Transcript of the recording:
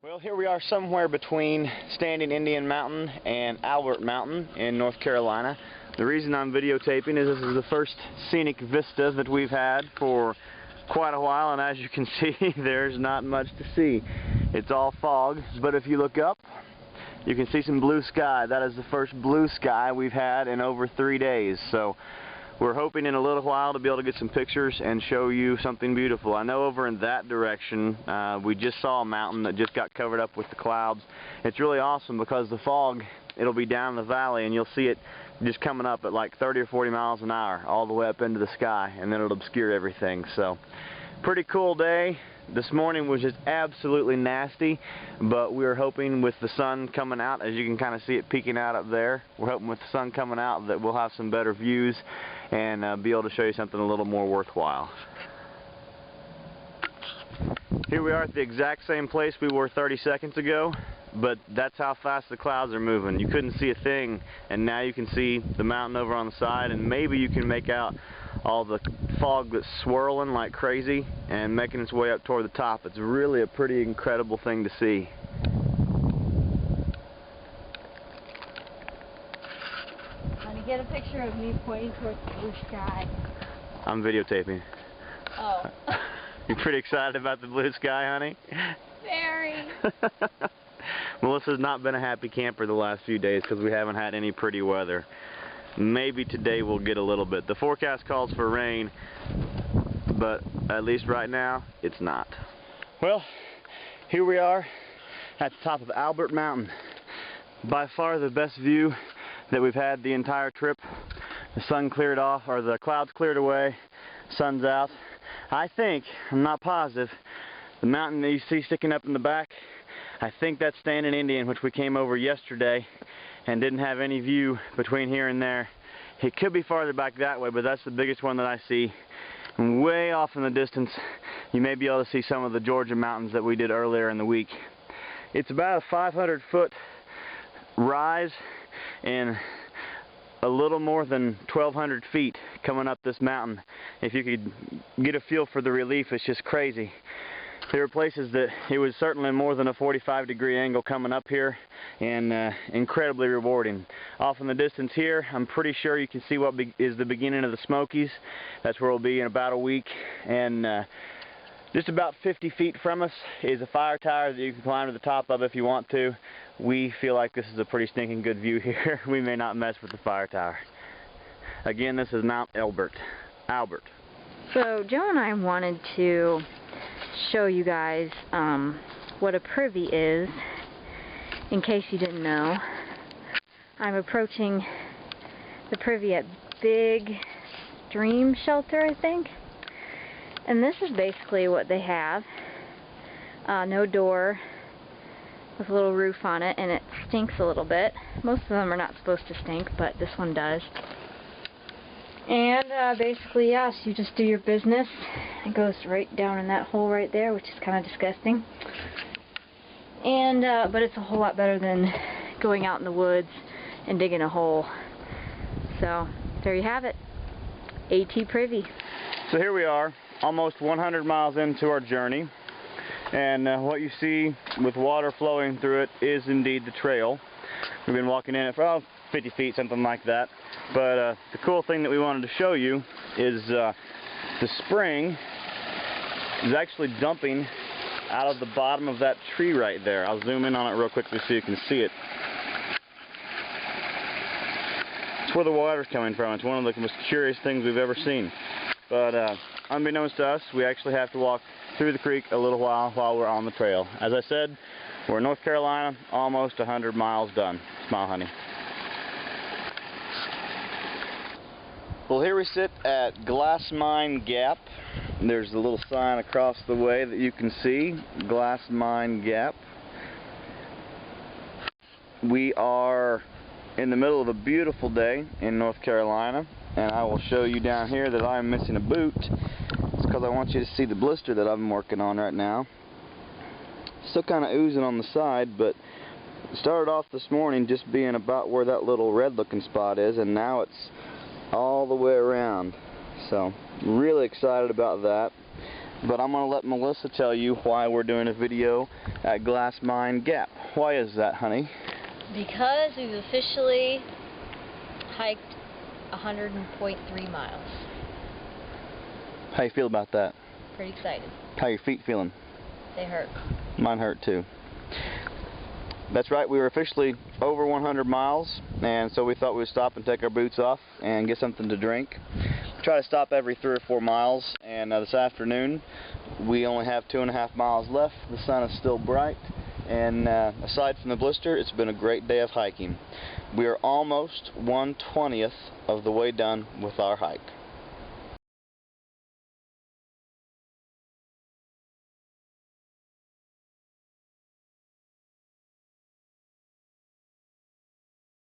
Well, here we are somewhere between Standing Indian Mountain and Albert Mountain in North Carolina. The reason I'm videotaping is this is the first scenic vista that we've had for quite a while, and as you can see, there's not much to see. It's all fog, but if you look up, you can see some blue sky. That is the first blue sky we've had in over 3 days. So we're hoping in a little while to be able to get some pictures and show you something beautiful. I know over in that direction we just saw a mountain that just got covered up with the clouds. It's really awesome because the fog, it'll be down the valley and you'll see it just coming up at like 30 or 40 miles an hour all the way up into the sky, and then it'll obscure everything. So pretty cool day. This morning was just absolutely nasty, but we were hoping with the sun coming out, as you can kind of see it peeking out up there, we're hoping with the sun coming out that we'll have some better views and be able to show you something a little more worthwhile. Here we are at the exact same place we were 30 seconds ago, but that's how fast the clouds are moving. You couldn't see a thing, and now you can see the mountain over on the side, and maybe you can make out all the fog that's swirling like crazy and making its way up toward the top. It's really a pretty incredible thing to see. Let me get a picture of me pointing towards the blue sky. I'm videotaping. Oh. You pretty excited about the blue sky, honey? Very. Melissa's not been a happy camper the last few days because we haven't had any pretty weather. Maybe today we'll get a little bit. The forecast calls for rain, but at least right now, it's not. Well, here we are at the top of Albert Mountain. By far the best view that we've had the entire trip. The sun cleared off, or the clouds cleared away, sun's out. I think, I'm not positive, the mountain that you see sticking up in the back, I think that's Standing Indian, which we came over yesterday and didn't have any view between here and there. It could be farther back that way, but that's the biggest one that I see. And way off in the distance, you may be able to see some of the Georgia mountains that we did earlier in the week. It's about a 500-foot rise and a little more than 1,200 feet coming up this mountain. If you could get a feel for the relief, it's just crazy. There were places that it was certainly more than a 45-degree angle coming up here, and incredibly rewarding. Off in the distance here, I'm pretty sure you can see what is the beginning of the Smokies. That's where we'll be in about a week. And just about 50 feet from us is a fire tower that you can climb to the top of if you want to. We feel like this is a pretty stinking good view here. We may not mess with the fire tower. Again, this is Mount Albert. So Joe and I wanted to show you guys what a privy is, in case you didn't know. I'm approaching the privy at Big Stream Shelter, I think, and this is basically what they have. No door with a little roof on it, and it stinks a little bit. Most of them are not supposed to stink, but this one does. And basically, yes, you just do your business. It goes right down in that hole right there, which is kind of disgusting. And but it's a whole lot better than going out in the woods and digging a hole. So there you have it, AT Privy. So here we are, almost 100 miles into our journey, and what you see with water flowing through it is indeed the trail. We've been walking in it for 50 feet, something like that. But the cool thing that we wanted to show you is the spring is actually dumping out of the bottom of that tree right there. I'll zoom in on it real quickly so you can see it. It's where the water's coming from. It's one of the most curious things we've ever seen. But unbeknownst to us, we actually have to walk through the creek a little while we're on the trail. As I said, we're in North Carolina, almost 100 miles done. Smile, honey. Well, here we sit at Glass Mine Gap. There's a little sign across the way that you can see, Glass Mine Gap. We are in the middle of a beautiful day in North Carolina, and I will show you down here that I'm missing a boot. It's because I want you to see the blister that I'm working on right now. Still kind of oozing on the side, but it started off this morning just being about where that little red looking spot is, and now it's all the way around. So really excited about that. But I'm going to let Melissa tell you why we're doing a video at Glass Mine Gap. Why is that, honey? Because we've officially hiked 100.3 miles. How you feel about that? Pretty excited. How your feet feeling? They hurt. Mine hurt too. That's right, we were officially over 100 miles, and so we thought we would stop and take our boots off and get something to drink. We try to stop every 3 or 4 miles, and this afternoon we only have 2.5 miles left. The sun is still bright, and aside from the blister, it's been a great day of hiking. We are almost 1/20th of the way done with our hike.